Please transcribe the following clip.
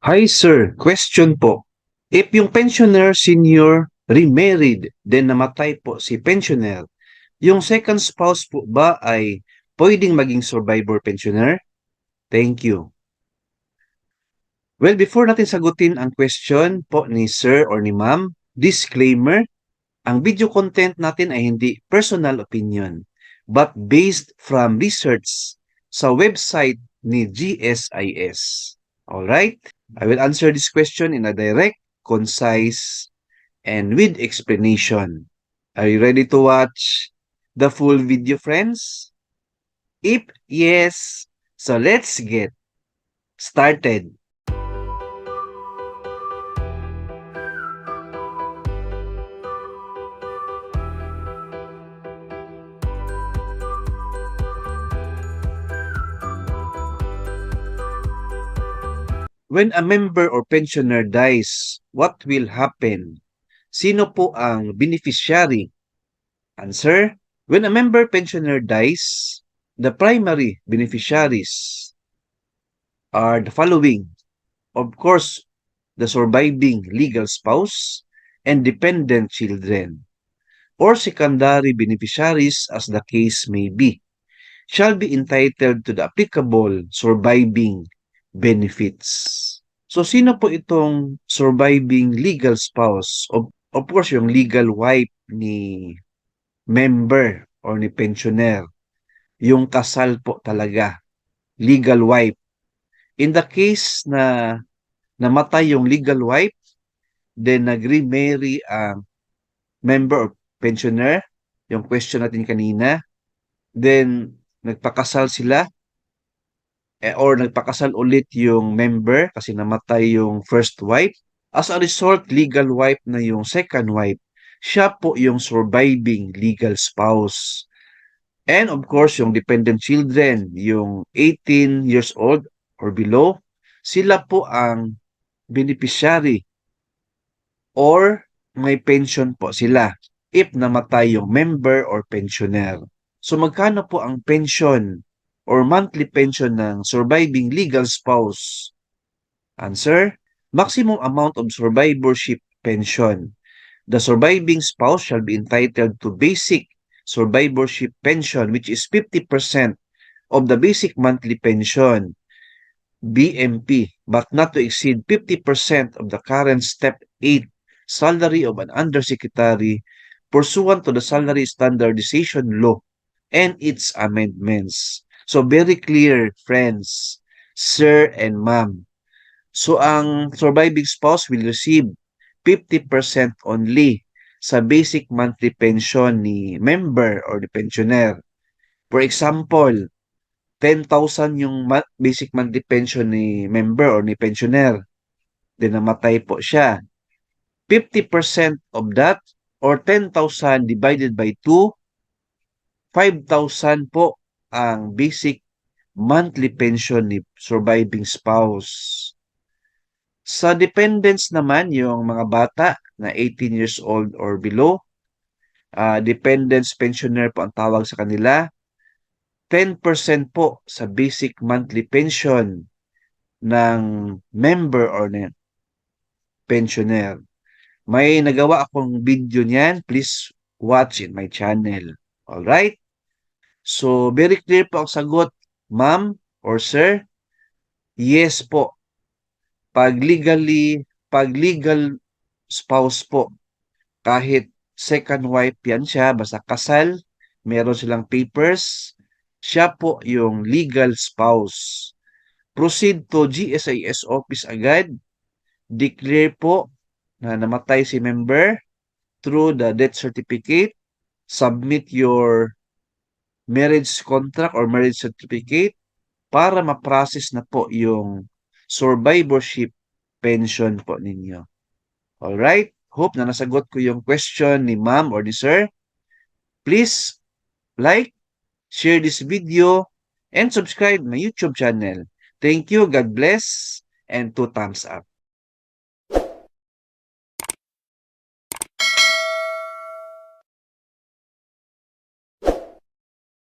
Hi sir, question po. If yung pensioner senior remarried, then namatay po si pensioner, yung second spouse po ba ay pwedeng maging survivor pensioner? Thank you. Well, before natin sagutin ang question po ni sir or ni ma'am, disclaimer, ang video content natin ay hindi personal opinion, but based from research sa website ni GSIS. Alright? I will answer this question in a direct, concise, and with explanation. Are you ready to watch the full video, friends? If yes, so let's get started. When a member or pensioner dies, what will happen? Sino po ang beneficiary? Answer: when a member pensioner dies, the primary beneficiaries are the following. Of course, the surviving legal spouse and dependent children, or secondary beneficiaries as the case may be, shall be entitled to the applicable surviving benefits. So, sino po itong surviving legal spouse? Of course, yung legal wife ni member or ni pensioner. Yung kasal po talaga. Legal wife. In the case na namatay yung legal wife, then nag-remarry ang member or pensioner, yung question natin kanina, then nagpakasal sila, or nagpakasal ulit yung member kasi namatay yung first wife. As a result, legal wife na yung second wife. Siya po yung surviving legal spouse. And of course, yung dependent children, yung 18 years old or below, sila po ang beneficiary or may pension po sila if namatay yung member or pensioner. So magkano po ang pension or monthly pension ng surviving legal spouse? Answer: maximum amount of survivorship pension. The surviving spouse shall be entitled to basic survivorship pension, which is 50% of the basic monthly pension, BMP, but not to exceed 50% of the current Step 8 salary of an undersecretary pursuant to the Salary Standardization Law and its amendments. So very clear, friends, sir and ma'am. So ang surviving spouse will receive 50% only sa basic monthly pension ni member or ni pensioner. For example, 10,000 yung basic monthly pension ni member or ni pensioner. Then namatay po siya. 50% of that or 10,000 divided by 2, 5,000 po ang basic monthly pension ni surviving spouse. Sa dependents naman, yung mga bata na 18 years old or below, dependents pensioner po ang tawag sa kanila, 10% po sa basic monthly pension ng member or ng pensioner. May nagawa akong video niyan. Please watch in my channel. Alright? So, very clear po ang sagot, ma'am or sir. Yes po. Pag legal spouse po, kahit second wife yan siya, basta kasal, meron silang papers, siya po yung legal spouse. Proceed to GSIS office agad. Declare po na namatay si member through the death certificate. Submit your marriage contract or marriage certificate para ma-process na po yung survivorship pension po ninyo. Alright? Hope na nasagot ko yung question ni ma'am or ni sir. Please like, share this video, and subscribe my YouTube channel. Thank you, God bless, and 2 thumbs up.